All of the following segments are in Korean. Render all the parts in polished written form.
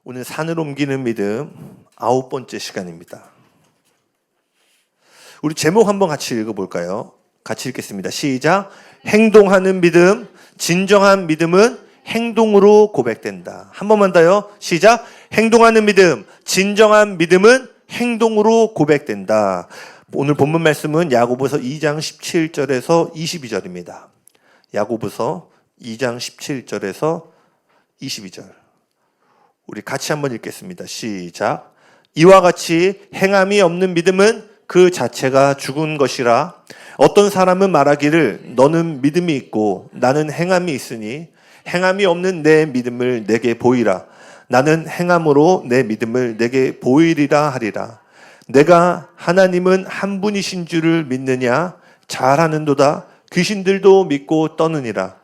오늘 산을 옮기는 믿음 9번째 시간입니다. 우리 제목 한번 같이 읽어볼까요? 같이 읽겠습니다. 시작. 행동하는 믿음, 진정한 믿음은 행동으로 고백된다. 한 번만 더요. 시작. 행동하는 믿음, 진정한 믿음은 행동으로 고백된다. 오늘 본문 말씀은 야고보서 2장 17절에서 22절입니다. 야고보서 2장 17절에서 22절. 우리 같이 한번 읽겠습니다. 시작. 이와 같이 행함이 없는 믿음은 그 자체가 죽은 것이라. 어떤 사람은 말하기를 너는 믿음이 있고 나는 행함이 있으니 행함이 없는 내 믿음을 내게 보이라. 나는 행함으로 내 믿음을 내게 보이리라 하리라. 내가 하나님은 한 분이신 줄을 믿느냐? 잘하는도다. 귀신들도 믿고 떠느니라.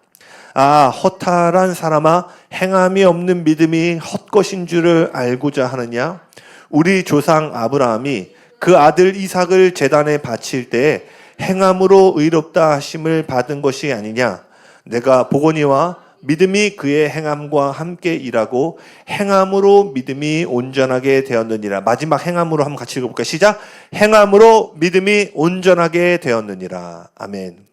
아, 허탈한 사람아, 행함이 없는 믿음이 헛것인 줄을 알고자 하느냐? 우리 조상 아브라함이 그 아들 이삭을 제단에 바칠 때에 행함으로 의롭다 하심을 받은 것이 아니냐? 내가 보거니와 믿음이 그의 행함과 함께 일하고 행함으로 믿음이 온전하게 되었느니라. 마지막 행함으로 한번 같이 읽어볼까요? 시작. 행함으로 믿음이 온전하게 되었느니라. 아멘.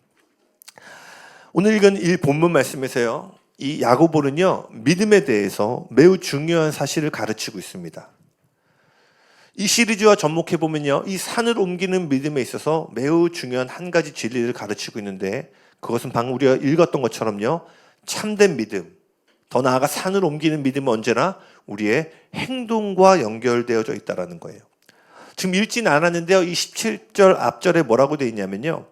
오늘 읽은 이 본문 말씀에서요, 이 야고보는요, 믿음에 대해서 매우 중요한 사실을 가르치고 있습니다. 이 시리즈와 접목해보면요, 이 산을 옮기는 믿음에 있어서 매우 중요한 한 가지 진리를 가르치고 있는데, 그것은 방금 우리가 읽었던 것처럼요, 참된 믿음, 더 나아가 산을 옮기는 믿음은 언제나 우리의 행동과 연결되어져 있다는 거예요. 지금 읽지는 않았는데요, 이 17절 앞절에 뭐라고 되어 있냐면요,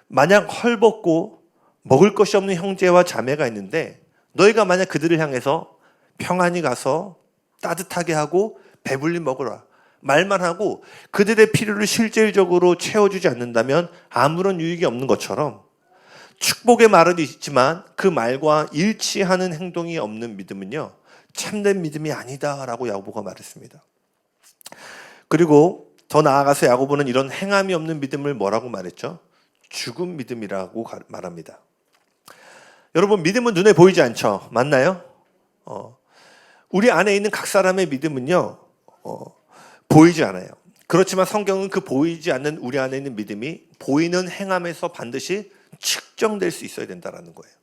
만약 헐벗고 먹을 것이 없는 형제와 자매가 있는데 너희가 만약 그들을 향해서 평안히 가서 따뜻하게 하고 배불리 먹으라 말만 하고 그들의 필요를 실질적으로 채워주지 않는다면 아무런 유익이 없는 것처럼 축복의 말은 있지만 그 말과 일치하는 행동이 없는 믿음은요, 참된 믿음이 아니다라고 야고보가 말했습니다. 그리고 더 나아가서 야고보는 이런 행함이 없는 믿음을 뭐라고 말했죠? 죽은 믿음이라고 말합니다. 여러분, 믿음은 눈에 보이지 않죠? 맞나요? 우리 안에 있는 각 사람의 믿음은요, 보이지 않아요. 그렇지만 성경은 그 보이지 않는 우리 안에 있는 믿음이 보이는 행함에서 반드시 측정될 수 있어야 된다는 거예요.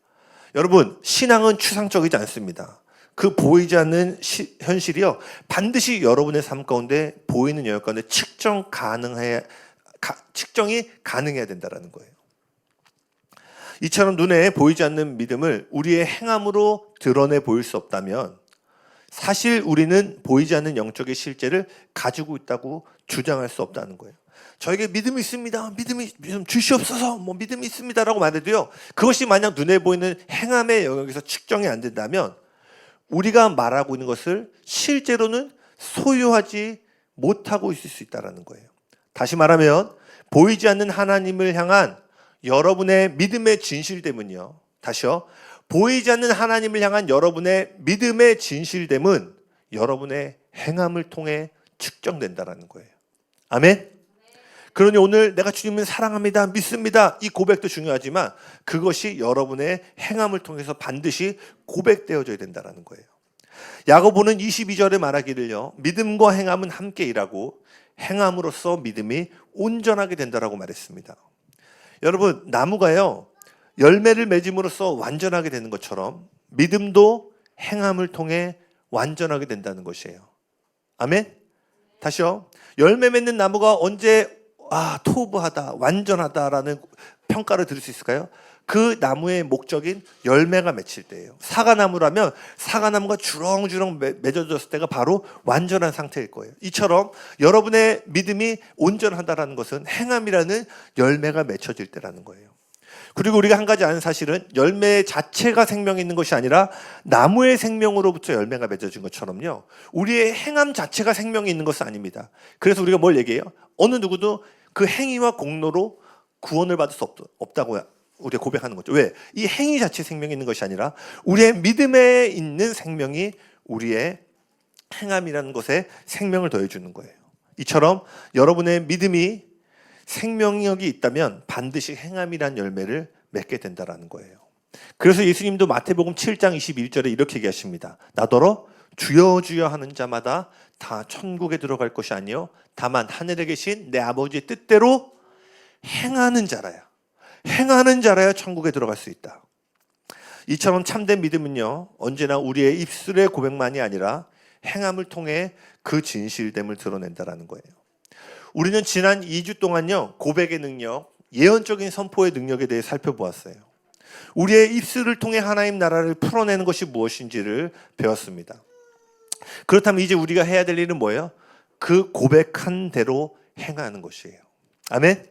여러분, 신앙은 추상적이지 않습니다. 그 보이지 않는 현실이요, 반드시 여러분의 삶 가운데 보이는 영역 가운데 측정이 가능해야 된다는 거예요. 이처럼 눈에 보이지 않는 믿음을 우리의 행함으로 드러내 보일 수 없다면 사실 우리는 보이지 않는 영적의 실제를 가지고 있다고 주장할 수 없다는 거예요. 저에게 믿음이 있습니다. 믿음 주시옵소서. 믿음이 있습니다라고 말해도요, 그것이 만약 눈에 보이는 행함의 영역에서 측정이 안 된다면 우리가 말하고 있는 것을 실제로는 소유하지 못하고 있을 수 있다는 거예요. 다시 말하면 보이지 않는 하나님을 향한 여러분의 믿음의 진실됨은요, 다시요, 보이지 않는 하나님을 향한 여러분의 믿음의 진실됨은 여러분의 행함을 통해 측정된다는 거예요. 아멘? 그러니 오늘 내가 주님을 사랑합니다, 믿습니다, 이 고백도 중요하지만 그것이 여러분의 행함을 통해서 반드시 고백되어져야 된다는 거예요. 야고보는 22절에 말하기를요, 믿음과 행함은 함께 일하고 행함으로써 믿음이 온전하게 된다라고 말했습니다. 여러분, 나무가요, 열매를 맺음으로써 완전하게 되는 것처럼 믿음도 행함을 통해 완전하게 된다는 것이에요. 아멘? 다시요. 열매 맺는 나무가 언제 토부하다, 완전하다라는 평가를 들을 수 있을까요? 그 나무의 목적인 열매가 맺힐 때예요. 사과나무라면 사과나무가 주렁주렁 맺어졌을 때가 바로 완전한 상태일 거예요. 이처럼 여러분의 믿음이 온전하다라는 것은 행함이라는 열매가 맺혀질 때라는 거예요. 그리고 우리가 한 가지 아는 사실은 열매 자체가 생명이 있는 것이 아니라 나무의 생명으로부터 열매가 맺어진 것처럼요, 우리의 행함 자체가 생명이 있는 것은 아닙니다. 그래서 우리가 뭘 얘기해요? 어느 누구도 그 행위와 공로로 구원을 받을 수 없다고 우리가 고백하는 거죠. 왜? 이 행위 자체 생명이 있는 것이 아니라 우리의 믿음에 있는 생명이 우리의 행함이라는 것에 생명을 더해주는 거예요. 이처럼 여러분의 믿음이 생명력이 있다면 반드시 행함이란 열매를 맺게 된다는 거예요. 그래서 예수님도 마태복음 7장 21절에 이렇게 얘기하십니다. 나더러 주여 주여 하는 자마다 다 천국에 들어갈 것이 아니요 다만 하늘에 계신 내 아버지의 뜻대로 행하는 자라야 천국에 들어갈 수 있다. 이처럼 참된 믿음은요 언제나 우리의 입술의 고백만이 아니라 행함을 통해 그 진실됨을 드러낸다라는 거예요. 우리는 지난 2주 동안요 고백의 능력, 예언적인 선포의 능력에 대해 살펴보았어요. 우리의 입술을 통해 하나님 나라를 풀어내는 것이 무엇인지를 배웠습니다. 그렇다면 이제 우리가 해야 될 일은 뭐예요? 그 고백한 대로 행하는 것이에요. 아멘.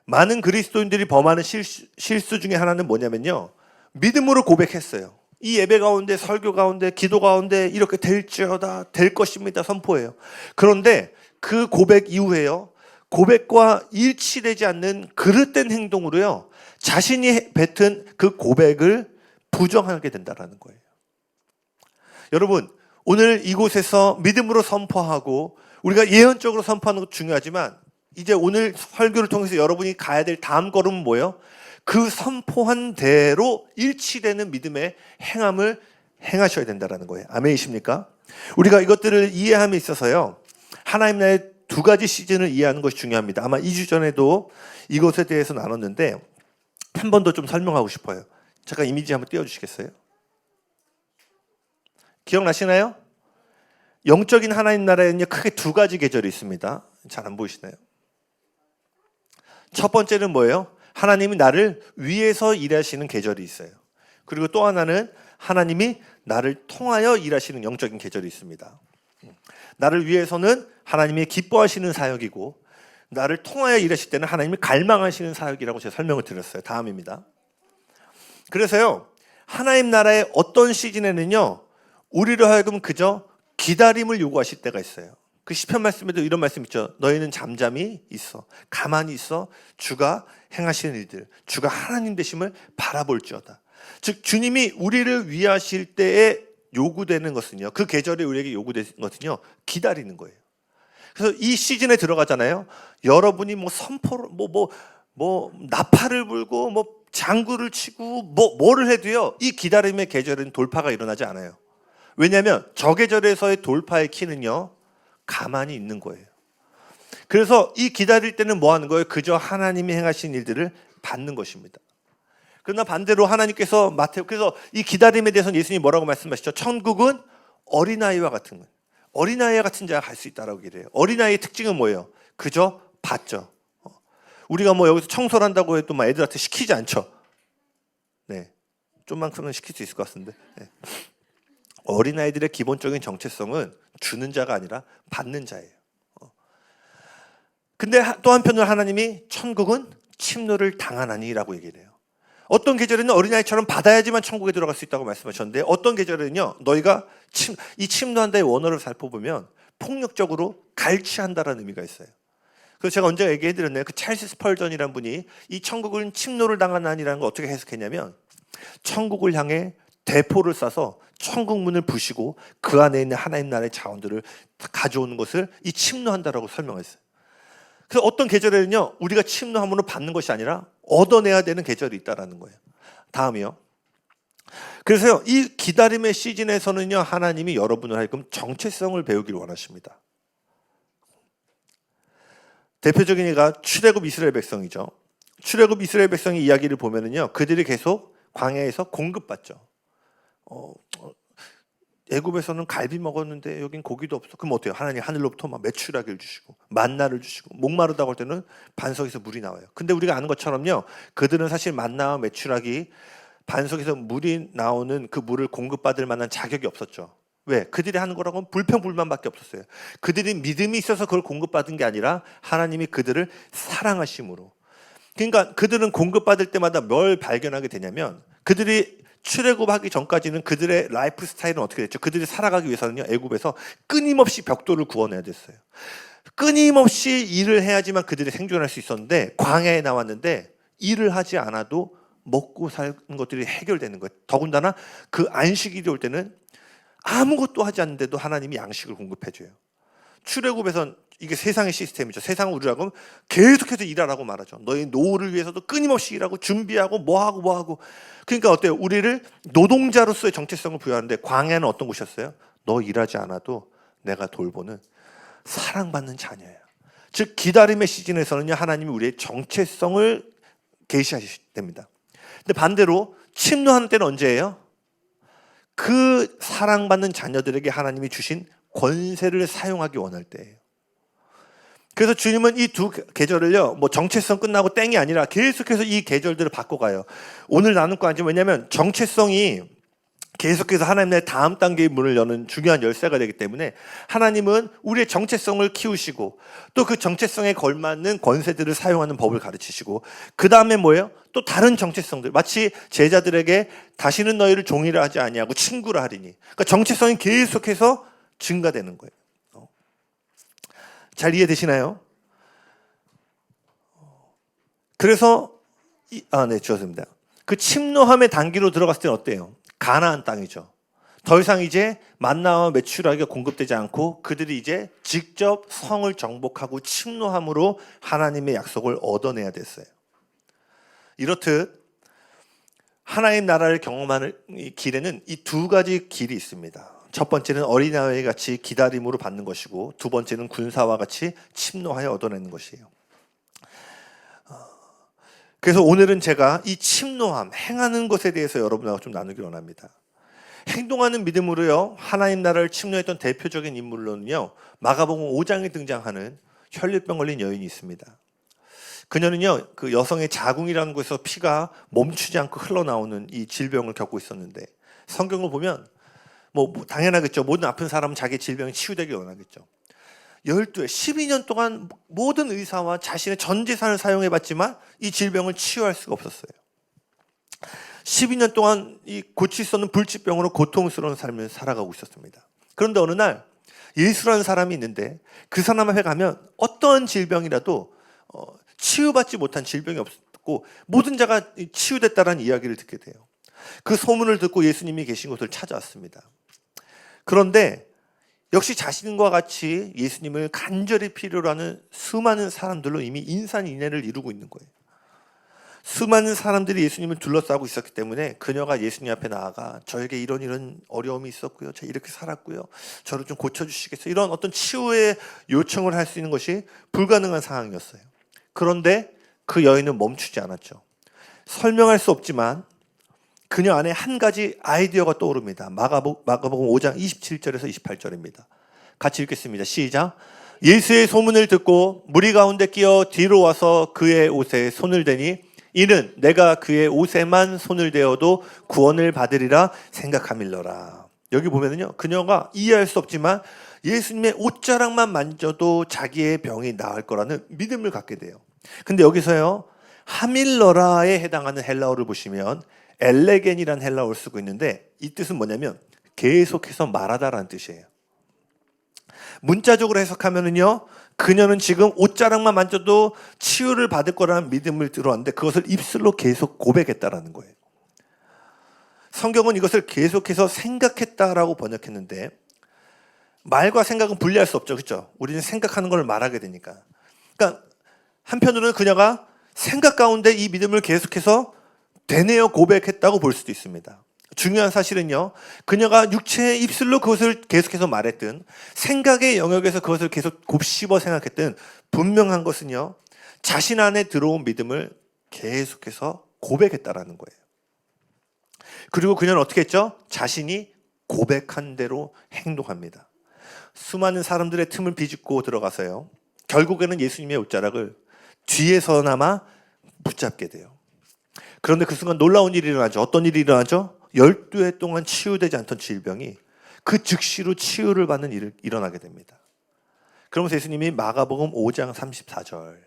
많은 그리스도인들이 범하는 실수 중에 하나는 뭐냐면요 믿음으로 고백했어요. 이 예배 가운데, 설교 가운데, 기도 가운데 이렇게 될지어다, 될 것입니다 선포해요. 그런데 그 고백 이후에요 고백과 일치되지 않는 그릇된 행동으로요 자신이 뱉은 그 고백을 부정하게 된다는 거예요. 여러분 오늘 이곳에서 믿음으로 선포하고 우리가 예언적으로 선포하는 것도 중요하지만 이제 오늘 설교를 통해서 여러분이 가야 될 다음 걸음은 뭐예요? 그 선포한 대로 일치되는 믿음의 행함을 행하셔야 된다는 거예요. 아멘이십니까? 우리가 이것들을 이해함에 있어서요 하나님 나라의 두 가지 시즌을 이해하는 것이 중요합니다. 아마 2주 전에도 이것에 대해서 나눴는데 한 번 더 좀 설명하고 싶어요. 잠깐 이미지 한번 띄워주시겠어요? 기억나시나요? 영적인 하나님 나라에는 크게 두 가지 계절이 있습니다. 잘 안 보이시나요? 첫 번째는 뭐예요? 하나님이 나를 위해서 일하시는 계절이 있어요. 그리고 또 하나는 하나님이 나를 통하여 일하시는 영적인 계절이 있습니다. 나를 위해서는 하나님이 기뻐하시는 사역이고 나를 통하여 일하실 때는 하나님이 갈망하시는 사역이라고 제가 설명을 드렸어요. 다음입니다. 그래서요 하나님 나라의 어떤 시즌에는요 우리로 하여금 그저 기다림을 요구하실 때가 있어요. 그 시편 말씀에도 이런 말씀 있죠. 너희는 잠잠히 있어, 가만히 있어, 주가 행하시는 일들, 주가 하나님 되심을 바라볼지어다. 즉 주님이 우리를 위하실 때에 요구되는 것은요 그 계절에 우리에게 요구되는 것은요 기다리는 거예요. 그래서 이 시즌에 들어가잖아요. 여러분이 뭐 선포를 뭐 나팔을 불고 뭐 장구를 치고 뭐를 해도요 이 기다림의 계절은 돌파가 일어나지 않아요. 왜냐하면 저 계절에서의 돌파의 키는요 가만히 있는 거예요. 그래서 이 기다릴 때는 뭐 하는 거예요? 그저 하나님이 행하신 일들을 받는 것입니다. 그러나 반대로 하나님께서 그래서 이 기다림에 대해서는 예수님이 뭐라고 말씀하시죠? 천국은 어린아이와 같은 거예요. 어린아이 같은 자가 갈 수 있다라고 얘기해요. 어린아이의 특징은 뭐예요? 그저 받죠. 우리가 뭐 여기서 청소를 한다고 해도 막 애들한테 시키지 않죠. 네, 좀만큼은 시킬 수 있을 것 같은데. 네. 어린아이들의 기본적인 정체성은 주는 자가 아니라 받는 자예요. 근데 또 한편으로 하나님이 천국은 침노를 당하나니라고 얘기를 해요. 어떤 계절에는 어린아이처럼 받아야지만 천국에 들어갈 수 있다고 말씀하셨는데 어떤 계절에는요 너희가 이 침노한다의 원어를 살펴보면 폭력적으로 갈취한다라는 의미가 있어요. 그래서 제가 언제 얘기해드렸나요? 그 찰스 스펄전이라는 분이 이 천국은 침노를 당하나니라는 걸 어떻게 해석했냐면 천국을 향해 대포를 쏴서 천국 문을 부시고 그 안에 있는 하나님 나라의 자원들을 가져오는 것을 이 침노한다라고 설명했어요. 그래서 어떤 계절에는요 우리가 침노함으로 받는 것이 아니라 얻어내야 되는 계절이 있다라는 거예요. 다음이요. 그래서요 이 기다림의 시즌에서는요 하나님이 여러분을 하여금 정체성을 배우기를 원하십니다. 대표적인 예가 출애굽 이스라엘 백성이죠. 출애굽 이스라엘 백성의 이야기를 보면은요 그들이 계속 광야에서 공급받죠. 애굽에서는 갈비 먹었는데 여긴 고기도 없어. 그럼 어때요? 하나님 하늘로부터 막 메추라기를 주시고 만나를 주시고 목마르다고 할 때는 반석에서 물이 나와요. 근데 우리가 아는 것처럼요 그들은 사실 만나와 메추라기 반석에서 물이 나오는 그 물을 공급받을 만한 자격이 없었죠. 왜? 그들이 하는 거라고는 불평불만밖에 없었어요. 그들이 믿음이 있어서 그걸 공급받은 게 아니라 하나님이 그들을 사랑하심으로. 그러니까 그들은 공급받을 때마다 뭘 발견하게 되냐면 그들이 출애굽하기 전까지는 그들의 라이프 스타일은 어떻게 됐죠? 그들이 살아가기 위해서는요 애굽에서 끊임없이 벽돌을 구워내야 됐어요. 끊임없이 일을 해야지만 그들이 생존할 수 있었는데 광야에 나왔는데 일을 하지 않아도 먹고 사는 것들이 해결되는 거예요. 더군다나 그 안식일이 올 때는 아무것도 하지 않는데도 하나님이 양식을 공급해줘요. 출애굽에선 이게 세상의 시스템이죠. 세상은 우리라고 계속해서 일하라고 말하죠. 너희 노후를 위해서도 끊임없이 일하고 준비하고 뭐하고. 그러니까 어때요? 우리를 노동자로서의 정체성을 부여하는데 광야는 어떤 곳이었어요? 너 일하지 않아도 내가 돌보는 사랑받는 자녀예요. 즉 기다림의 시즌에서는요, 하나님이 우리의 정체성을 계시하십니다. 근데 반대로 침노하는 때는 언제예요? 그 사랑받는 자녀들에게 하나님이 주신 권세를 사용하기 원할 때예요. 그래서 주님은 이 두 계절을요, 뭐 정체성 끝나고 땡이 아니라 계속해서 이 계절들을 바꿔가요. 오늘 나눌 거 아니지만, 왜냐하면 정체성이 계속해서 하나님의 다음 단계의 문을 여는 중요한 열쇠가 되기 때문에 하나님은 우리의 정체성을 키우시고 또 그 정체성에 걸맞는 권세들을 사용하는 법을 가르치시고, 그 다음에 뭐예요? 또 다른 정체성들, 마치 제자들에게 다시는 너희를 종이라 하지 아니하고 친구라 하리니, 그러니까 정체성이 계속해서 증가되는 거예요. 잘 이해되시나요? 그래서 네, 좋습니다. 그 침노함의 단계로 들어갔을 때는 어때요? 가나안 땅이죠. 더 이상 이제 만나와 메추라기가 공급되지 않고 그들이 이제 직접 성을 정복하고 침노함으로 하나님의 약속을 얻어내야 됐어요. 이렇듯 하나님 나라를 경험하는 이 길에는 이 두 가지 길이 있습니다. 첫 번째는 어린아이 같이 기다림으로 받는 것이고, 두 번째는 군사와 같이 침노하여 얻어내는 것이에요. 그래서 오늘은 제가 이 침노함, 행하는 것에 대해서 여러분하고 좀 나누기 원합니다. 행동하는 믿음으로요, 하나님 나라를 침노했던 대표적인 인물로는요, 마가복음 5장에 등장하는 혈류병 걸린 여인이 있습니다. 그녀는요, 그 여성의 자궁이라는 곳에서 피가 멈추지 않고 흘러나오는 이 질병을 겪고 있었는데, 성경을 보면 뭐 당연하겠죠. 모든 아픈 사람은 자기 질병이 치유되길 원하겠죠. 12년 동안 모든 의사와 자신의 전 재산을 사용해봤지만 이 질병을 치유할 수가 없었어요. 12년 동안 이 고칠 수 없는 불치병으로 고통스러운 삶을 살아가고 있었습니다. 그런데 어느 날 예수라는 사람이 있는데, 그 사람 앞에 가면 어떠한 질병이라도 치유받지 못한 질병이 없었고 모든 자가 치유됐다는 이야기를 듣게 돼요. 그 소문을 듣고 예수님이 계신 곳을 찾아왔습니다. 그런데 역시 자신과 같이 예수님을 간절히 필요로 하는 수많은 사람들로 이미 인산인해를 이루고 있는 거예요. 수많은 사람들이 예수님을 둘러싸고 있었기 때문에 그녀가 예수님 앞에 나아가 저에게 이런 어려움이 있었고요, 제가 이렇게 살았고요, 저를 좀 고쳐주시겠어요, 이런 어떤 치유의 요청을 할 수 있는 것이 불가능한 상황이었어요. 그런데 그 여인은 멈추지 않았죠. 설명할 수 없지만 그녀 안에 한 가지 아이디어가 떠오릅니다. 마가복음 5장 27절에서 28절입니다. 같이 읽겠습니다. 시작. 예수의 소문을 듣고 무리 가운데 끼어 뒤로 와서 그의 옷에 손을 대니 이는 내가 그의 옷에만 손을 대어도 구원을 받으리라 생각함일러라. 여기 보면은요, 그녀가 이해할 수 없지만 예수님의 옷자락만 만져도 자기의 병이 나을 거라는 믿음을 갖게 돼요. 근데 여기서요, 하밀러라에 해당하는 헬라어를 보시면 엘레겐이라는 헬라어를 쓰고 있는데, 이 뜻은 뭐냐면 계속해서 말하다라는 뜻이에요. 문자적으로 해석하면은요, 그녀는 지금 옷자락만 만져도 치유를 받을 거라는 믿음을 들어왔는데 그것을 입술로 계속 고백했다라는 거예요. 성경은 이것을 계속해서 생각했다라고 번역했는데, 말과 생각은 분리할 수 없죠, 그렇죠? 우리는 생각하는 걸 말하게 되니까. 그러니까 한편으로는 그녀가 생각 가운데 이 믿음을 계속해서 되뇌어 고백했다고 볼 수도 있습니다. 중요한 사실은요, 그녀가 육체의 입술로 그것을 계속해서 말했든 생각의 영역에서 그것을 계속 곱씹어 생각했든 분명한 것은요, 자신 안에 들어온 믿음을 계속해서 고백했다라는 거예요. 그리고 그녀는 어떻게 했죠? 자신이 고백한 대로 행동합니다. 수많은 사람들의 틈을 비집고 들어가서요, 결국에는 예수님의 옷자락을 뒤에서나마 붙잡게 돼요. 그런데 그 순간 놀라운 일이 일어나죠. 어떤 일이 일어나죠? 12해 동안 치유되지 않던 질병이 그 즉시로 치유를 받는 일이 일어나게 됩니다. 그러면서 예수님이 마가복음 5장 34절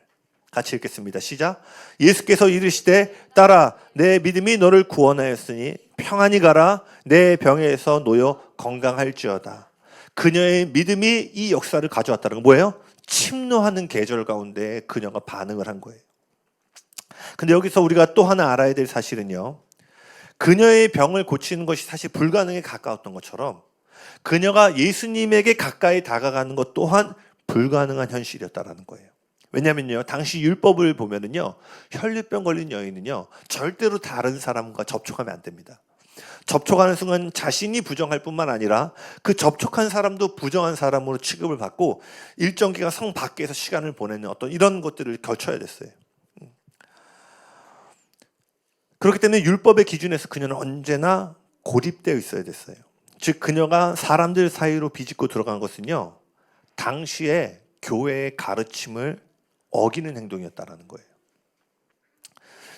같이 읽겠습니다. 시작. 예수께서 이르시되 딸아 내 믿음이 너를 구원하였으니 평안히 가라 내 병에서 놓여 건강할지어다. 그녀의 믿음이 이 역사를 가져왔다는 건 뭐예요? 침노하는 계절 가운데 그녀가 반응을 한 거예요. 근데 여기서 우리가 또 하나 알아야 될 사실은요, 그녀의 병을 고치는 것이 사실 불가능에 가까웠던 것처럼 그녀가 예수님에게 가까이 다가가는 것 또한 불가능한 현실이었다라는 거예요. 왜냐면요, 당시 율법을 보면은요, 혈류병 걸린 여인은요 절대로 다른 사람과 접촉하면 안 됩니다. 접촉하는 순간 자신이 부정할 뿐만 아니라 그 접촉한 사람도 부정한 사람으로 취급을 받고 일정 기간 성 밖에서 시간을 보내는 어떤 이런 것들을 거쳐야 됐어요. 그렇기 때문에 율법의 기준에서 그녀는 언제나 고립되어 있어야 됐어요. 즉 그녀가 사람들 사이로 비집고 들어간 것은요, 당시에 교회의 가르침을 어기는 행동이었다라는 거예요.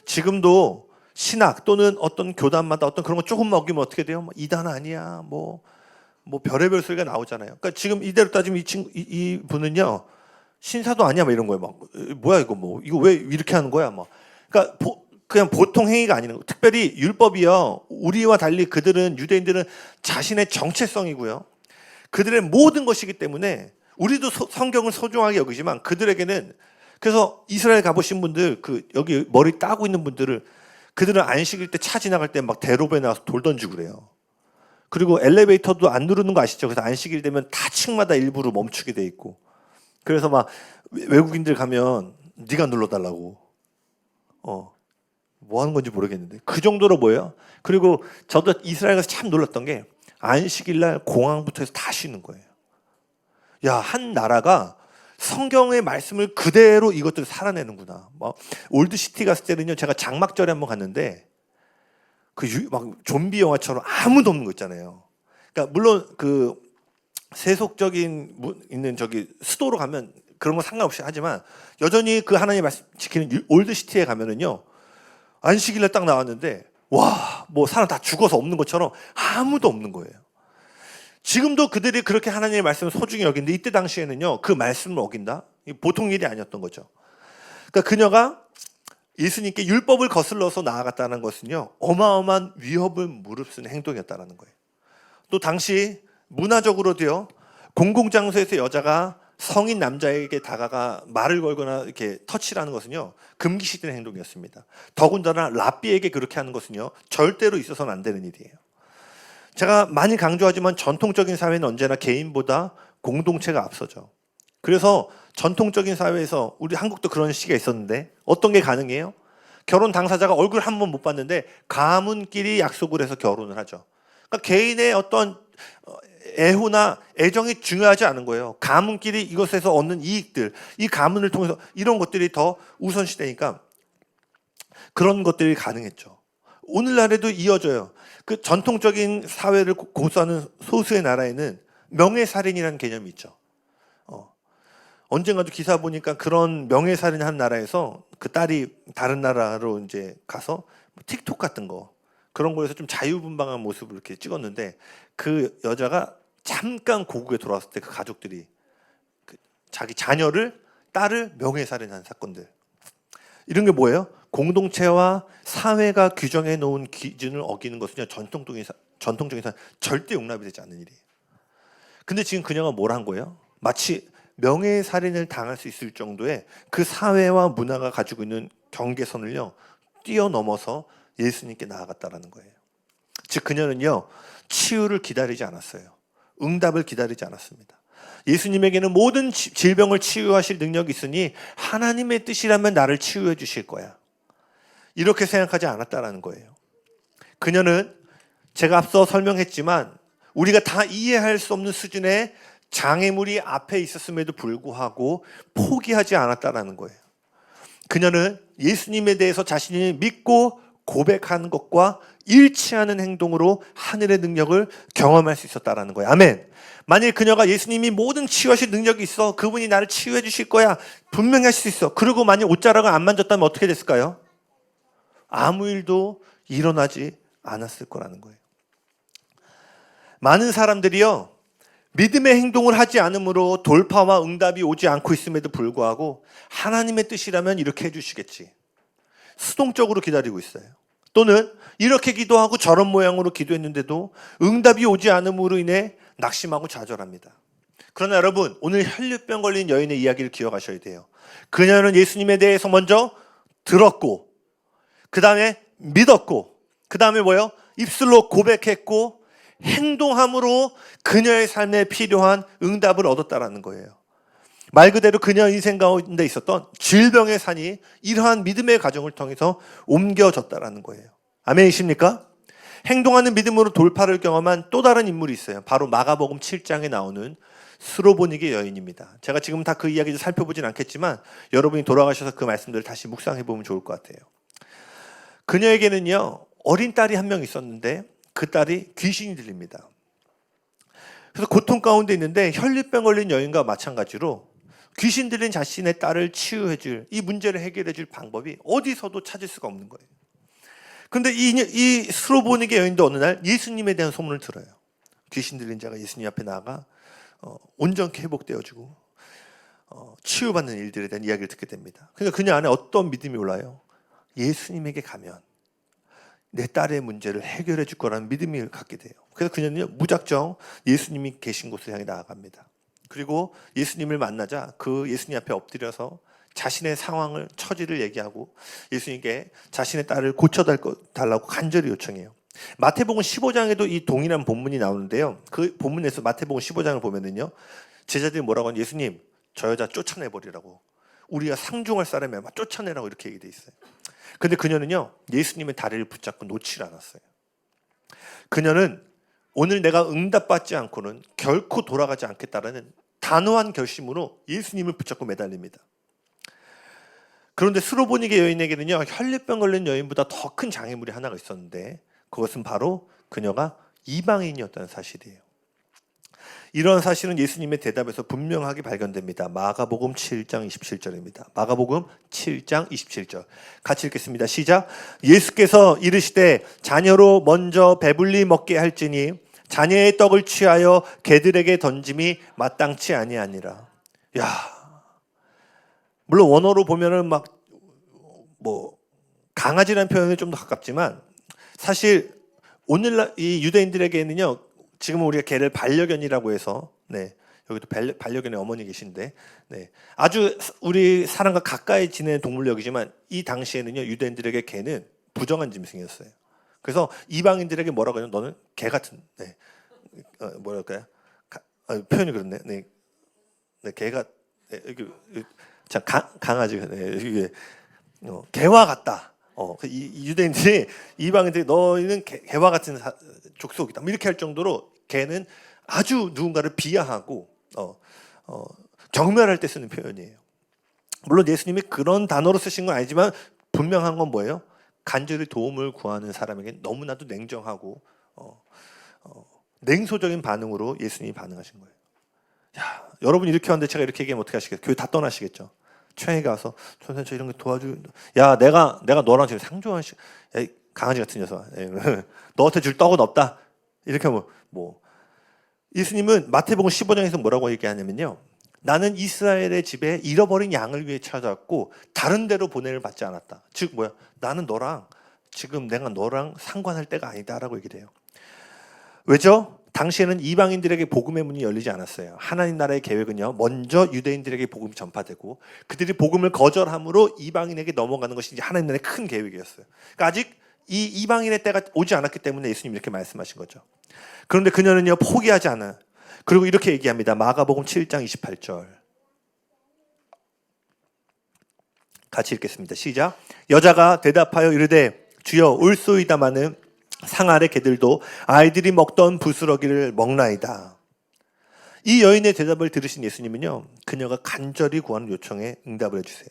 지금도 신학 또는 어떤 교단마다 어떤 그런 거 조금 어기면 어떻게 돼요? 뭐 이단 아니야, 뭐 별의별 소리가 나오잖아요. 그러니까 지금 이대로 따지면 이 분은요, 신사도 아니야, 뭐 이런 거예요. 막 뭐야 이거 왜 이렇게 하는 거야, 뭐. 그러니까 그냥 보통 행위가 아니는 거. 특별히 율법이요, 우리와 달리 그들은, 유대인들은 자신의 정체성이고요, 그들의 모든 것이기 때문에 우리도 성경을 소중하게 여기지만 그들에게는, 그래서 이스라엘 가보신 분들, 그 여기 머리 따고 있는 분들을, 그들은 안식일 때 차 지나갈 때 막 대로변에 나와서 돌 던지고 그래요. 그리고 엘리베이터도 안 누르는 거 아시죠? 그래서 안식일 되면 다 층마다 일부러 멈추게 돼 있고, 그래서 막 외국인들 가면 네가 눌러달라고, 뭐 하는 건지 모르겠는데 그 정도로 뭐예요? 그리고 저도 이스라엘 가서 참 놀랐던 게 안식일 날 공항부터 해서 다 쉬는 거예요. 야, 한 나라가 성경의 말씀을 그대로 이것들을 살아내는구나. 뭐 올드시티 갔을 때는요, 제가 장막절에 한번 갔는데 막 좀비 영화처럼 아무도 없는 거 있잖아요. 그러니까 물론 그 세속적인 있는 저기 수도로 가면 그런 거 상관없이 하지만 여전히 그 하나님 말씀 지키는 올드시티에 가면은요, 안식일날 딱 나왔는데 와, 뭐 사람 다 죽어서 없는 것처럼 아무도 없는 거예요. 지금도 그들이 그렇게 하나님의 말씀을 소중히 여기는데 이때 당시에는요, 그 말씀을 어긴다? 보통 일이 아니었던 거죠. 그러니까 그녀가 예수님께 율법을 거슬러서 나아갔다는 것은요, 어마어마한 위협을 무릅쓰는 행동이었다는 거예요. 또 당시 문화적으로도요, 공공장소에서 여자가 성인 남자에게 다가가 말을 걸거나 이렇게 터치를 하는 것은요, 금기시된 행동이었습니다. 더군다나 랍비에게 그렇게 하는 것은요, 절대로 있어서는 안 되는 일이에요. 제가 많이 강조하지만 전통적인 사회는 언제나 개인보다 공동체가 앞서죠. 그래서 전통적인 사회에서, 우리 한국도 그런 시기가 있었는데 어떤 게 가능해요? 결혼 당사자가 얼굴 한 번 못 봤는데 가문끼리 약속을 해서 결혼을 하죠. 그러니까 개인의 어떤 애호나 애정이 중요하지 않은 거예요. 가문끼리 이것에서 얻는 이익들, 이 가문을 통해서 이런 것들이 더 우선시되니까 그런 것들이 가능했죠. 오늘날에도 이어져요. 그 전통적인 사회를 고수하는 소수의 나라에는 명예살인이라는 개념이 있죠. 언젠가도 기사 보니까 그런 명예살인한 나라에서 그 딸이 다른 나라로 이제 가서 틱톡 같은 거, 그런 거에서 좀 자유분방한 모습을 이렇게 찍었는데, 그 여자가 잠깐 고국에 돌아왔을 때 그 가족들이 자기 자녀를, 딸을 명예살인한 사건들, 이런 게 뭐예요? 공동체와 사회가 규정해 놓은 기준을 어기는 것은요, 전통적인 사회 절대 용납이 되지 않는 일이에요. 근데 지금 그녀가 뭘 한 거예요? 마치 명예살인을 당할 수 있을 정도의 그 사회와 문화가 가지고 있는 경계선을요, 뛰어넘어서 예수님께 나아갔다라는 거예요. 즉 그녀는요, 치유를 기다리지 않았어요. 응답을 기다리지 않았습니다. 예수님에게는 모든 질병을 치유하실 능력이 있으니 하나님의 뜻이라면 나를 치유해 주실 거야, 이렇게 생각하지 않았다라는 거예요. 그녀는 제가 앞서 설명했지만 우리가 다 이해할 수 없는 수준의 장애물이 앞에 있었음에도 불구하고 포기하지 않았다라는 거예요. 그녀는 예수님에 대해서 자신이 믿고 고백하는 것과 일치하는 행동으로 하늘의 능력을 경험할 수 있었다라는 거예요. 아멘. 만일 그녀가 예수님이 모든 치유하실 능력이 있어, 그분이 나를 치유해 주실 거야, 분명히 하실 수 있어, 그리고 만일 옷자락을 안 만졌다면 어떻게 됐을까요? 아무 일도 일어나지 않았을 거라는 거예요. 많은 사람들이요, 믿음의 행동을 하지 않으므로 돌파와 응답이 오지 않고 있음에도 불구하고 하나님의 뜻이라면 이렇게 해주시겠지, 수동적으로 기다리고 있어요. 또는 이렇게 기도하고 저런 모양으로 기도했는데도 응답이 오지 않음으로 인해 낙심하고 좌절합니다. 그러나 여러분, 오늘 혈류병 걸린 여인의 이야기를 기억하셔야 돼요. 그녀는 예수님에 대해서 먼저 들었고, 그 다음에 믿었고, 그 다음에 뭐예요? 입술로 고백했고, 행동함으로 그녀의 삶에 필요한 응답을 얻었다라는 거예요. 말 그대로 그녀 인생 가운데 있었던 질병의 산이 이러한 믿음의 과정을 통해서 옮겨졌다라는 거예요. 아멘이십니까? 행동하는 믿음으로 돌파를 경험한 또 다른 인물이 있어요. 바로 마가복음 7장에 나오는 스로보니게 여인입니다. 제가 지금 다 그 이야기를 살펴보진 않겠지만 여러분이 돌아가셔서 그 말씀들을 다시 묵상해 보면 좋을 것 같아요. 그녀에게는요, 어린 딸이 한 명 있었는데 그 딸이 귀신이 들립니다. 그래서 고통 가운데 있는데 혈류병 걸린 여인과 마찬가지로 귀신 들린 자신의 딸을 치유해줄, 이 문제를 해결해줄 방법이 어디서도 찾을 수가 없는 거예요. 그런데 이 스로보니게 여인도 어느 날 예수님에 대한 소문을 들어요. 귀신 들린 자가 예수님 앞에 나아가 온전케 회복되어지고 치유받는 일들에 대한 이야기를 듣게 됩니다. 그러니까 그녀 안에 어떤 믿음이 올라요? 예수님에게 가면 내 딸의 문제를 해결해 줄 거라는 믿음을 갖게 돼요. 그래서 그녀는 무작정 예수님이 계신 곳을 향해 나아갑니다. 그리고 예수님을 만나자 그 예수님 앞에 엎드려서 자신의 상황을, 처지를 얘기하고 예수님께 자신의 딸을 고쳐달라고 간절히 요청해요. 마태복음 15장에도 이 동일한 본문이 나오는데요. 그 본문에서 마태복음 15장을 보면은요, 제자들이 뭐라고 하냐, 예수님 저 여자 쫓아내버리라고, 우리가 상종할 사람이 막 쫓아내라고 이렇게 얘기돼 있어요. 근데 그녀는요, 예수님의 다리를 붙잡고 놓질 않았어요. 그녀는 오늘 내가 응답받지 않고는 결코 돌아가지 않겠다라는 단호한 결심으로 예수님을 붙잡고 매달립니다. 그런데 스로보니게 여인에게는요, 혈류병 걸린 여인보다 더 큰 장애물이 하나가 있었는데 그것은 바로 그녀가 이방인이었다는 사실이에요. 이런 사실은 예수님의 대답에서 분명하게 발견됩니다. 마가복음 7장 27절입니다. 마가복음 7장 27절. 같이 읽겠습니다. 시작. 예수께서 이르시되 자녀로 먼저 배불리 먹게 할지니 자녀의 떡을 취하여 개들에게 던짐이 마땅치 아니하니라. 야, 물론 원어로 보면은 강아지라는 표현이 좀 더 가깝지만 사실 오늘날 이 유대인들에게는요, 지금은 우리가 개를 반려견이라고 해서, 여기도 반려견의 어머니 계신데, 아주 우리 사람과 가까이 지내는 동물력이지만 이 당시에는요, 유대인들에게 개는 부정한 짐승이었어요. 그래서 이방인들에게 뭐라고 하냐면 너는 개 같은, 뭐랄까요? 표현이 그렇네. 개가, 자, 강아지가, 개와 같다. 이 유대인들이, 이방인들이 너희는 개와 같은 족속이다, 이렇게 할 정도로 개는 아주 누군가를 비하하고 경멸할 때 쓰는 표현이에요. 물론 예수님이 그런 단어로 쓰신 건 아니지만 분명한 건 뭐예요? 간절히 도움을 구하는 사람에게 너무나도 냉정하고 냉소적인 반응으로 예수님이 반응하신 거예요. 야, 여러분 이렇게 하는데 제가 이렇게 얘기하면 어떻게 하시겠어요? 교회 다 떠나시겠죠? 최에 가서 선생님 저 이런 거 도와줘. 야, 내가 너랑 지금 상종한 강아지 같은 녀석. 너한테 줄 떡은 없다. 이렇게 하면 예수님은 마태복음 15장에서 뭐라고 얘기하냐면요, 나는 이스라엘의 집에 잃어버린 양을 위해 찾아왔고 다른 데로 보내를 받지 않았다. 즉 나는 내가 너랑 상관할 때가 아니다라고 얘기를 해요. 왜죠? 당시에는 이방인들에게 복음의 문이 열리지 않았어요. 하나님 나라의 계획은요, 먼저 유대인들에게 복음이 전파되고 그들이 복음을 거절함으로 이방인에게 넘어가는 것이 이제 하나님 나라의 큰 계획이었어요. 그러니까 아직 이 이방인의 때가 오지 않았기 때문에 예수님이 이렇게 말씀하신 거죠. 그런데 그녀는요, 포기하지 않아요. 그리고 이렇게 얘기합니다. 마가복음 7장 28절. 같이 읽겠습니다. 시작. 여자가 대답하여 이르되 주여 올소이다마는 상 아래 개들도 아이들이 먹던 부스러기를 먹나이다. 이 여인의 대답을 들으신 예수님은요, 그녀가 간절히 구하는 요청에 응답을 해주세요.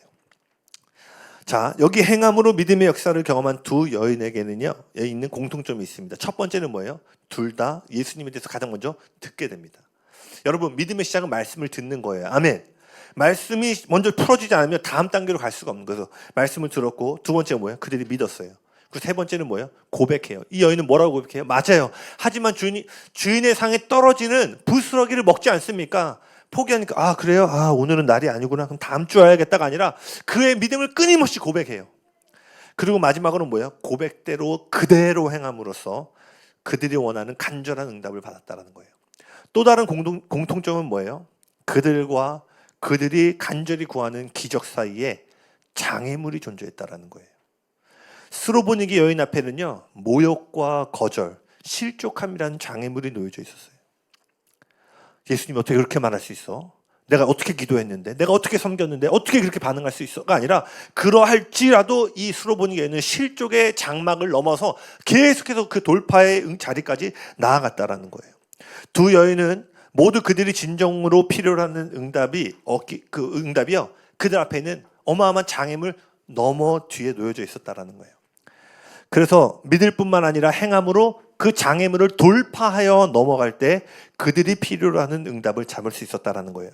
자, 여기 행함으로 믿음의 역사를 경험한 두 여인에게는요, 있는 공통점이 있습니다. 첫 번째는 뭐예요? 둘 다 예수님에 대해서 가장 먼저 듣게 됩니다. 여러분, 믿음의 시작은 말씀을 듣는 거예요. 아멘. 말씀이 먼저 풀어지지 않으면 다음 단계로 갈 수가 없는 거예요. 말씀을 들었고, 두 번째가 뭐예요? 그들이 믿었어요. 그리고 세 번째는 뭐예요? 고백해요. 이 여인은 뭐라고 고백해요? 맞아요. 하지만 주인의 상에 떨어지는 부스러기를 먹지 않습니까? 포기하니까 그래요? 오늘은 날이 아니구나. 그럼 다음 주 와야겠다가 아니라 그의 믿음을 끊임없이 고백해요. 그리고 마지막으로는 뭐예요? 고백대로 그대로 행함으로써 그들이 원하는 간절한 응답을 받았다는 거예요. 또 다른 공통점은 뭐예요? 그들과 그들이 간절히 구하는 기적 사이에 장애물이 존재했다는 거예요. 스로보니게 여인 앞에는요, 모욕과 거절, 실족함이라는 장애물이 놓여져 있었어요. 예수님이 어떻게 그렇게 말할 수 있어? 내가 어떻게 기도했는데, 내가 어떻게 섬겼는데 어떻게 그렇게 반응할 수 있어가 아니라 그러할지라도 이 수로보니게는 실족의 장막을 넘어서 계속해서 그 돌파의 자리까지 나아갔다라는 거예요. 두 여인은 모두 그들이 진정으로 필요로 하는 응답이요, 그들 앞에 있는 어마어마한 장애물 넘어 뒤에 놓여져 있었다라는 거예요. 그래서 믿을 뿐만 아니라 행함으로 그 장애물을 돌파하여 넘어갈 때 그들이 필요로 하는 응답을 잡을 수 있었다라는 거예요.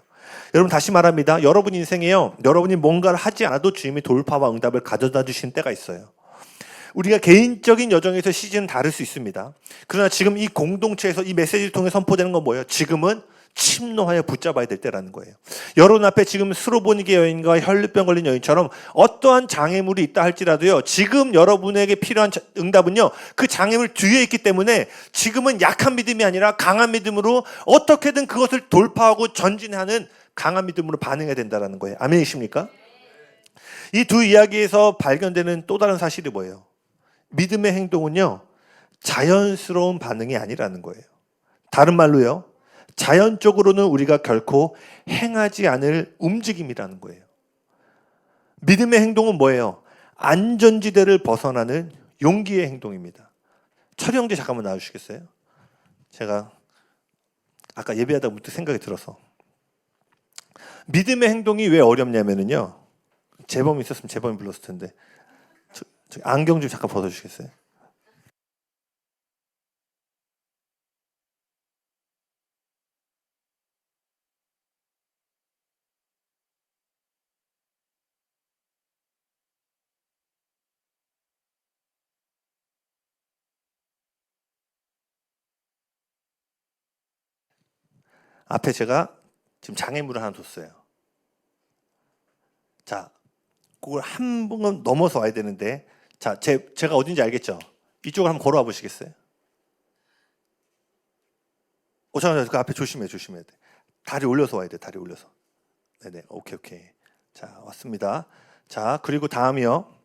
여러분, 다시 말합니다. 여러분 인생에요, 여러분이 뭔가를 하지 않아도 주님이 돌파와 응답을 가져다 주신 때가 있어요. 우리가 개인적인 여정에서 시즌은 다를 수 있습니다. 그러나 지금 이 공동체에서 이 메시지를 통해 선포되는 건 뭐예요? 지금은 침노하여 붙잡아야 될 때라는 거예요. 여러분 앞에 지금 수로보니게 여인과 혈류병 걸린 여인처럼 어떠한 장애물이 있다 할지라도요, 지금 여러분에게 필요한 응답은요, 그 장애물 뒤에 있기 때문에 지금은 약한 믿음이 아니라 강한 믿음으로 어떻게든 그것을 돌파하고 전진하는 강한 믿음으로 반응해야 된다는 거예요. 아멘이십니까? 이 두 이야기에서 발견되는 또 다른 사실이 뭐예요? 믿음의 행동은요, 자연스러운 반응이 아니라는 거예요. 다른 말로요, 자연적으로는 우리가 결코 행하지 않을 움직임이라는 거예요. 믿음의 행동은 뭐예요? 안전지대를 벗어나는 용기의 행동입니다. 철이 형제 잠깐만 나와주시겠어요? 제가 아까 예배하다 문득 생각이 들어서. 믿음의 행동이 왜 어렵냐면요, 재범이 있었으면 재범이 불렀을 텐데, 저 안경 좀 잠깐 벗어주시겠어요? 앞에 제가 지금 장애물을 하나 뒀어요. 자, 그걸 한 번은 넘어서 와야 되는데, 자, 제가 어딘지 알겠죠? 이쪽을 한번 걸어와 보시겠어요? 잠깐만, 그 앞에 조심해야 돼. 다리 올려서 와야 돼, 다리 올려서. 네네, 오케이. 자, 왔습니다. 자, 그리고 다음이요.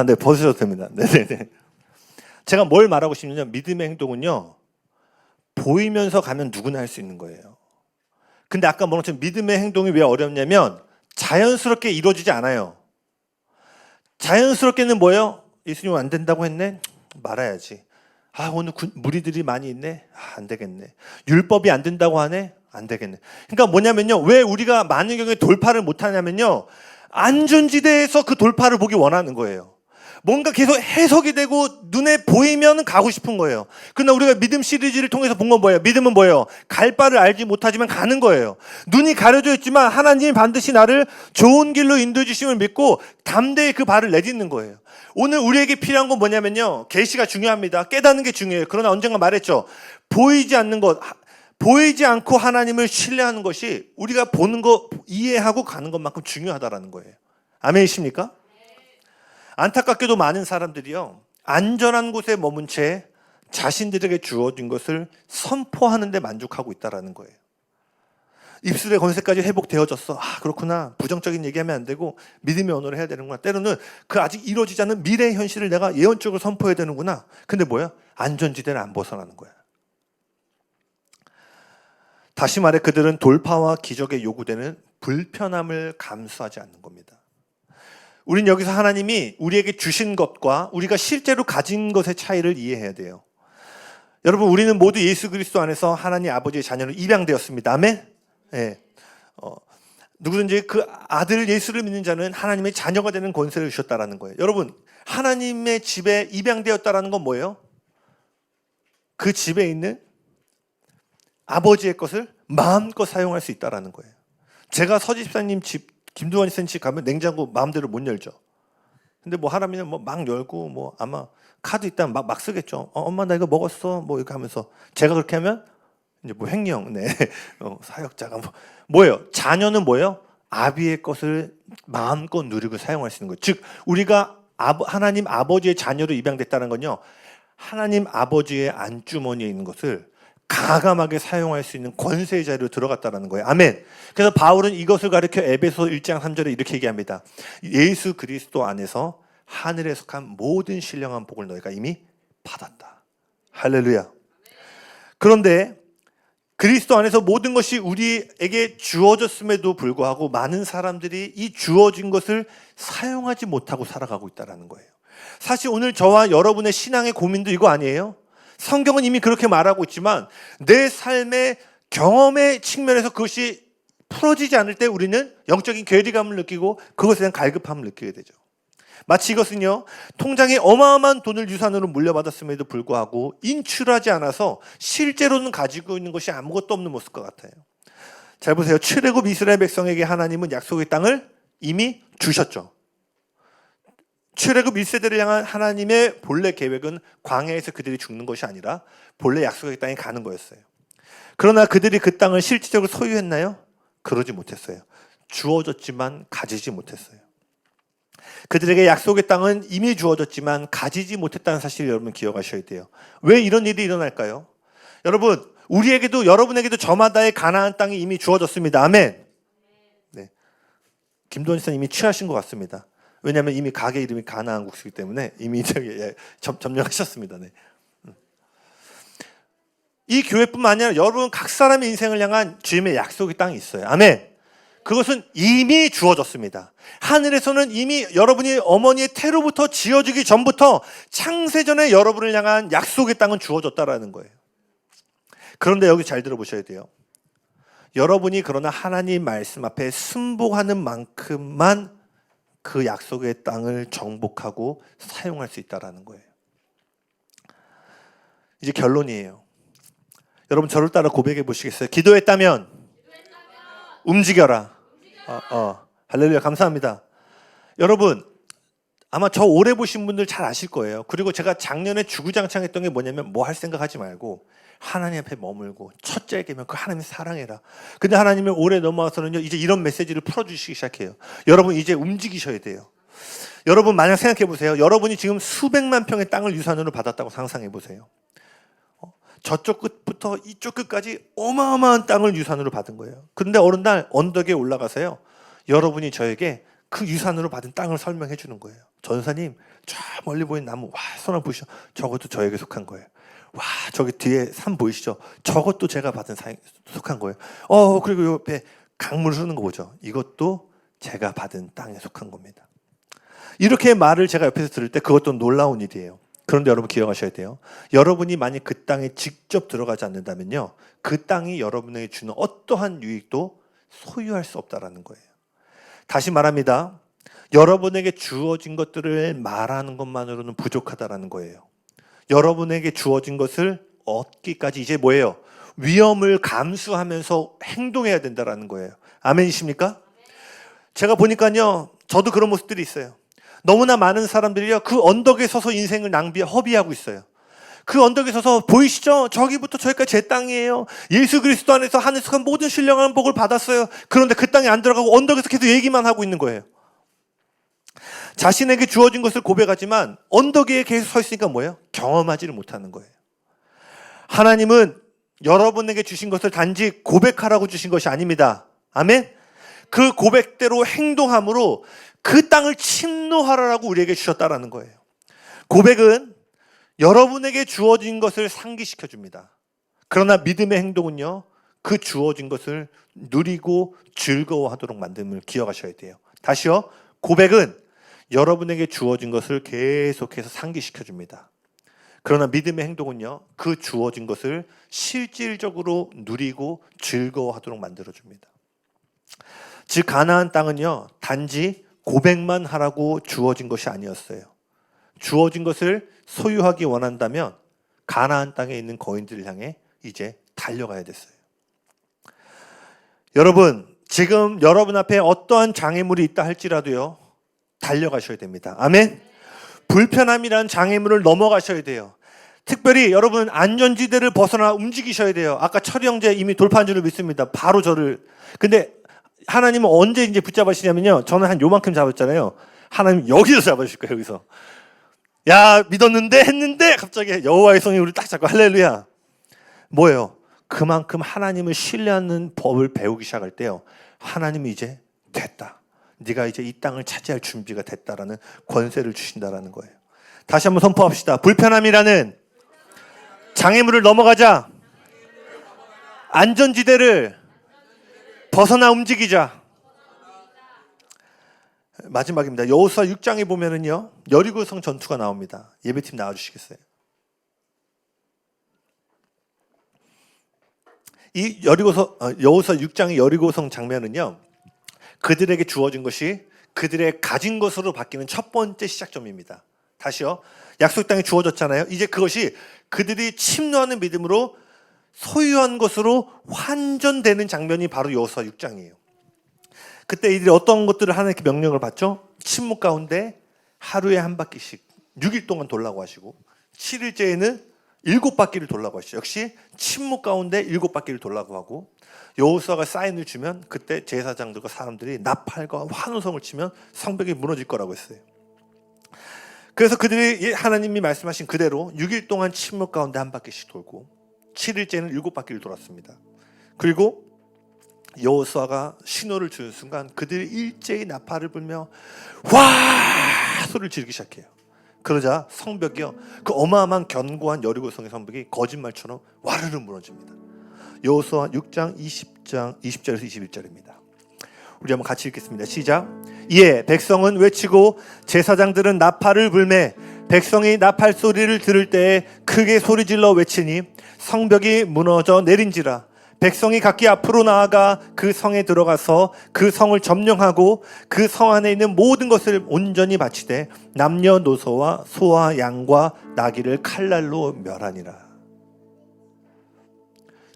네, 벗으셔도 됩니다. 네네네. 제가 뭘 말하고 싶냐면, 믿음의 행동은요, 보이면서 가면 누구나 할 수 있는 거예요. 근데 아까 말한 것처럼 믿음의 행동이 왜 어렵냐면 자연스럽게 이루어지지 않아요. 자연스럽게는 뭐예요? 예수님 안 된다고 했네? 말아야지. 오늘 무리들이 많이 있네? 안 되겠네. 율법이 안 된다고 하네? 안 되겠네. 그러니까 뭐냐면요, 왜 우리가 많은 경우에 돌파를 못 하냐면요, 안전지대에서 그 돌파를 보기 원하는 거예요. 뭔가 계속 해석이 되고 눈에 보이면 가고 싶은 거예요. 그러나 우리가 믿음 시리즈를 통해서 본 건 뭐예요? 믿음은 뭐예요? 갈 바를 알지 못하지만 가는 거예요. 눈이 가려져 있지만 하나님이 반드시 나를 좋은 길로 인도해 주심을 믿고 담대히 그 발을 내딛는 거예요. 오늘 우리에게 필요한 건 뭐냐면요, 계시가 중요합니다. 깨닫는 게 중요해요. 그러나 언젠가 말했죠, 보이지 않는 것, 보이지 않고 하나님을 신뢰하는 것이 우리가 보는 거 이해하고 가는 것만큼 중요하다라는 거예요. 아멘이십니까? 안타깝게도 많은 사람들이요, 안전한 곳에 머문 채 자신들에게 주어진 것을 선포하는 데 만족하고 있다는 거예요. 입술의 권세까지 회복되어졌어. 그렇구나. 부정적인 얘기하면 안 되고 믿음의 언어를 해야 되는구나. 때로는 그 아직 이루어지지 않은 미래의 현실을 내가 예언적으로 선포해야 되는구나. 근데 뭐야? 안전지대를 안 벗어나는 거야. 다시 말해 그들은 돌파와 기적에 요구되는 불편함을 감수하지 않는 겁니다. 우린 여기서 하나님이 우리에게 주신 것과 우리가 실제로 가진 것의 차이를 이해해야 돼요. 여러분, 우리는 모두 예수 그리스도 안에서 하나님 아버지의 자녀로 입양되었습니다. 아멘? 네. 누구든지 그 아들 예수를 믿는 자는 하나님의 자녀가 되는 권세를 주셨다라는 거예요. 여러분, 하나님의 집에 입양되었다라는 건 뭐예요? 그 집에 있는 아버지의 것을 마음껏 사용할 수 있다라는 거예요. 제가 서집사님 집, 김두환 선생 집 가면 냉장고 마음대로 못 열죠. 근데 뭐 하라면 뭐 막 열고 뭐 아마 카드 있다면 막 쓰겠죠. 엄마 나 이거 먹었어. 뭐 이렇게 하면서 제가 그렇게 하면 이제 뭐 횡령, 네, 사역자가 뭐예요? 자녀는 뭐예요? 아비의 것을 마음껏 누리고 사용할 수 있는 거예요. 즉 우리가 하나님 아버지의 자녀로 입양됐다는 건요, 하나님 아버지의 안주머니에 있는 것을 가감하게 사용할 수 있는 권세의 자리로 들어갔다는 거예요. 아멘. 그래서 바울은 이것을 가리켜 에베소 1장 3절에 이렇게 얘기합니다. 예수 그리스도 안에서 하늘에 속한 모든 신령한 복을 너희가 이미 받았다. 할렐루야. 그런데 그리스도 안에서 모든 것이 우리에게 주어졌음에도 불구하고 많은 사람들이 이 주어진 것을 사용하지 못하고 살아가고 있다는 거예요. 사실 오늘 저와 여러분의 신앙의 고민도 이거 아니에요? 성경은 이미 그렇게 말하고 있지만 내 삶의 경험의 측면에서 그것이 풀어지지 않을 때 우리는 영적인 괴리감을 느끼고 그것에 대한 갈급함을 느끼게 되죠. 마치 이것은요, 통장에 어마어마한 돈을 유산으로 물려받았음에도 불구하고 인출하지 않아서 실제로는 가지고 있는 것이 아무것도 없는 모습과 같아요. 잘 보세요. 출애굽 이스라엘 백성에게 하나님은 약속의 땅을 이미 주셨죠. 출애굽 1세대를 향한 하나님의 본래 계획은 광야에서 그들이 죽는 것이 아니라 본래 약속의 땅에 가는 거였어요. 그러나 그들이 그 땅을 실질적으로 소유했나요? 그러지 못했어요. 주어졌지만 가지지 못했어요. 그들에게 약속의 땅은 이미 주어졌지만 가지지 못했다는 사실을 여러분 기억하셔야 돼요. 왜 이런 일이 일어날까요? 여러분, 우리에게도 여러분에게도 저마다의 가나안 땅이 이미 주어졌습니다. 아멘. 네. 김도원 씨는 이미 취하신 것 같습니다. 왜냐하면 이미 가게 이름이 가나안 국수이기 때문에 이미 점령하셨습니다. 네. 이 교회뿐만 아니라 여러분 각 사람의 인생을 향한 주님의 약속의 땅이 있어요. 아멘. 그것은 이미 주어졌습니다. 하늘에서는 이미 여러분이 어머니의 태로부터 지어지기 전부터 창세전에 여러분을 향한 약속의 땅은 주어졌다라는 거예요. 그런데 여기 잘 들어보셔야 돼요. 여러분이 그러나 하나님 말씀 앞에 순복하는 만큼만 그 약속의 땅을 정복하고 사용할 수 있다라는 거예요. 이제 결론이에요. 여러분 저를 따라 고백해 보시겠어요? 기도했다면 움직여라. 할렐루야, 감사합니다. 여러분 아마 저 오래 보신 분들 잘 아실 거예요. 그리고 제가 작년에 주구장창했던 게 뭐냐면 뭐 할 생각하지 말고 하나님 앞에 머물고 첫째 계명 그 하나님 사랑해라. 근데 하나님을 오래 넘어와서는요 이제 이런 메시지를 풀어주시기 시작해요. 여러분 이제 움직이셔야 돼요. 여러분 만약 생각해 보세요. 여러분이 지금 수백만 평의 땅을 유산으로 받았다고 상상해 보세요. 저쪽 끝부터 이쪽 끝까지 어마어마한 땅을 유산으로 받은 거예요. 그런데 어느 날 언덕에 올라가서요 여러분이 저에게 그 유산으로 받은 땅을 설명해 주는 거예요. 전사님 저 멀리 보이는 나무 와 손 한번 보시죠. 저것도 저에게 속한 거예요. 와 저기 뒤에 산 보이시죠? 저것도 제가 받은 속한 거예요. 그리고 옆에 강물 흐르는 거 보죠? 이것도 제가 받은 땅에 속한 겁니다. 이렇게 말을 제가 옆에서 들을 때 그것도 놀라운 일이에요. 그런데 여러분 기억하셔야 돼요. 여러분이 만약 그 땅에 직접 들어가지 않는다면요 그 땅이 여러분에게 주는 어떠한 유익도 소유할 수 없다라는 거예요. 다시 말합니다. 여러분에게 주어진 것들을 말하는 것만으로는 부족하다라는 거예요. 여러분에게 주어진 것을 얻기까지 이제 뭐예요? 위험을 감수하면서 행동해야 된다라는 거예요. 아멘이십니까? 제가 보니까요 저도 그런 모습들이 있어요. 너무나 많은 사람들이요 그 언덕에 서서 인생을 허비하고 있어요. 그 언덕에 서서 보이시죠? 저기부터 저기까지 제 땅이에요. 예수 그리스도 안에서 하늘에 속한 모든 신령한 복을 받았어요. 그런데 그 땅에 안 들어가고 언덕에서 계속 얘기만 하고 있는 거예요. 자신에게 주어진 것을 고백하지만 언덕 위에 계속 서 있으니까 뭐예요? 경험하지를 못하는 거예요. 하나님은 여러분에게 주신 것을 단지 고백하라고 주신 것이 아닙니다. 아멘? 그 고백대로 행동함으로 그 땅을 침노하라라고 우리에게 주셨다라는 거예요. 고백은 여러분에게 주어진 것을 상기시켜 줍니다. 그러나 믿음의 행동은요, 그 주어진 것을 누리고 즐거워하도록 만듦을 기억하셔야 돼요. 다시요, 고백은 여러분에게 주어진 것을 계속해서 상기시켜 줍니다. 그러나 믿음의 행동은요, 그 주어진 것을 실질적으로 누리고 즐거워하도록 만들어 줍니다. 즉 가나안 땅은요, 단지 고백만 하라고 주어진 것이 아니었어요. 주어진 것을 소유하기 원한다면 가나안 땅에 있는 거인들을 향해 이제 달려가야 됐어요. 여러분, 지금 여러분 앞에 어떠한 장애물이 있다 할지라도요, 달려가셔야 됩니다. 아멘? 불편함이란 장애물을 넘어가셔야 돼요. 특별히 여러분 안전지대를 벗어나 움직이셔야 돼요. 아까 철이 형제 이미 돌파한 줄을 믿습니다. 바로 저를. 근데 하나님은 언제 이제 붙잡으시냐면요, 저는 한 요만큼 잡았잖아요. 하나님 여기서 잡으실 거예요. 여기서. 야, 믿었는데 했는데 갑자기 여호와의 손이 우리를 딱 잡고 할렐루야. 뭐예요? 그만큼 하나님을 신뢰하는 법을 배우기 시작할 때요, 하나님이 이제 됐다, 네가 이제 이 땅을 차지할 준비가 됐다라는 권세를 주신다라는 거예요. 다시 한번 선포합시다. 불편함이라는 장애물을 넘어가자. 안전지대를 벗어나 움직이자. 마지막입니다. 여호수아 6장에 보면은요, 여리고성 전투가 나옵니다. 예배팀 나와주시겠어요? 이 여호수아 6장의 여리고성 장면은요, 그들에게 주어진 것이 그들의 가진 것으로 바뀌는 첫 번째 시작점입니다. 다시요. 약속 땅이 주어졌잖아요. 이제 그것이 그들이 침노하는 믿음으로 소유한 것으로 환전되는 장면이 바로 여호수아 6장이에요. 그때 이들이 어떤 것들을 하나님께 명령을 받죠? 침묵 가운데 하루에 한 바퀴씩 6일 동안 돌라고 하시고, 7일째에는 7바퀴를 돌라고 하시죠. 역시 침묵 가운데 7바퀴를 돌라고 하고, 여호수아가 사인을 주면 그때 제사장들과 사람들이 나팔과 환호성을 치면 성벽이 무너질 거라고 했어요. 그래서 그들이 하나님이 말씀하신 그대로 6일 동안 침묵 가운데 한 바퀴씩 돌고, 7일째는 7바퀴를 돌았습니다. 그리고 여호수아가 신호를 주는 순간 그들이 일제히 나팔을 불며 와 소리를 지르기 시작해요. 그러자 성벽이요, 그 어마어마한 견고한 여리고성의 성벽이 거짓말처럼 와르르 무너집니다. 여호수아 6장 20절에서 21절입니다. 우리 한번 같이 읽겠습니다. 시작. 이에 백성은 외치고 제사장들은 나팔을 불매 백성이 나팔 소리를 들을 때에 크게 소리질러 외치니 성벽이 무너져 내린지라. 백성이 각기 앞으로 나아가 그 성에 들어가서 그 성을 점령하고 그 성 안에 있는 모든 것을 온전히 바치되 남녀노소와 소와 양과 나귀를 칼날로 멸하니라.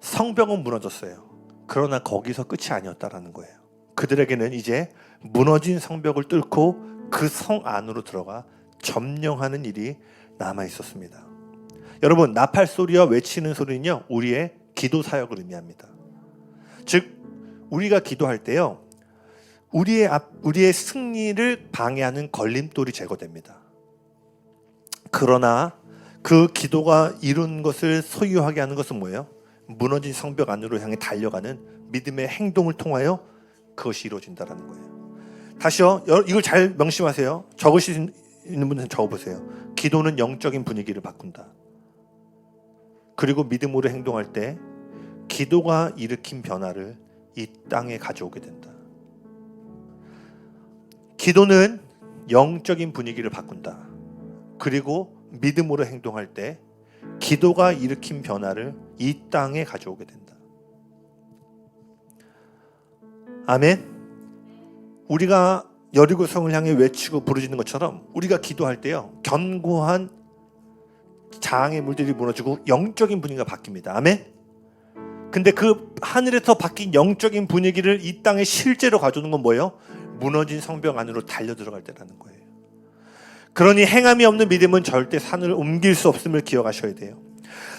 성벽은 무너졌어요. 그러나 거기서 끝이 아니었다라는 거예요. 그들에게는 이제 무너진 성벽을 뚫고 그 성 안으로 들어가 점령하는 일이 남아 있었습니다. 여러분, 나팔 소리와 외치는 소리는요, 우리의 기도 사역을 의미합니다. 즉, 우리가 기도할 때요, 우리의 승리를 방해하는 걸림돌이 제거됩니다. 그러나 그 기도가 이룬 것을 소유하게 하는 것은 뭐예요? 무너진 성벽 안으로 향해 달려가는 믿음의 행동을 통하여 그것이 이루어진다는 거예요. 다시요, 이걸 잘 명심하세요. 적으시는 분들은 적어보세요. 기도는 영적인 분위기를 바꾼다. 그리고 믿음으로 행동할 때 기도가 일으킨 변화를 이 땅에 가져오게 된다. 기도는 영적인 분위기를 바꾼다. 그리고 믿음으로 행동할 때 기도가 일으킨 변화를 이 땅에 가져오게 된다. 아멘. 우리가 여리고성을 향해 외치고 부르짖는 것처럼 우리가 기도할 때요, 견고한 장애물들이 무너지고 영적인 분위기가 바뀝니다. 아멘. 근데 그 하늘에서 바뀐 영적인 분위기를 이 땅에 실제로 가져오는 건 뭐예요? 무너진 성벽 안으로 달려 들어갈 때라는 거예요. 그러니 행함이 없는 믿음은 절대 산을 옮길 수 없음을 기억하셔야 돼요.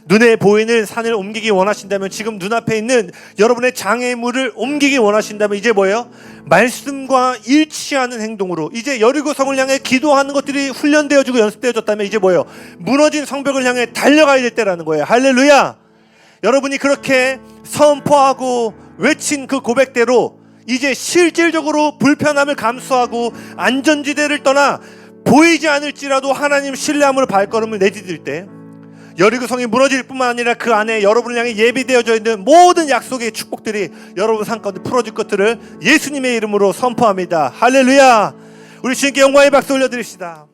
눈에 보이는 산을 옮기기 원하신다면, 지금 눈앞에 있는 여러분의 장애물을 옮기기 원하신다면 이제 뭐예요? 말씀과 일치하는 행동으로, 이제 여리고성을 향해 기도하는 것들이 훈련되어지고 연습되어졌다면 이제 뭐예요? 무너진 성벽을 향해 달려가야 될 때라는 거예요. 할렐루야. 여러분이 그렇게 선포하고 외친 그 고백대로 이제 실질적으로 불편함을 감수하고 안전지대를 떠나 보이지 않을지라도 하나님 신뢰함으로 발걸음을 내디딜 때 여리고성이 무너질 뿐만 아니라 그 안에 여러분을 향해 예비되어져 있는 모든 약속의 축복들이 여러분 삶 가운데 풀어질 것들을 예수님의 이름으로 선포합니다. 할렐루야. 우리 주님께 영광의 박수 올려드립시다.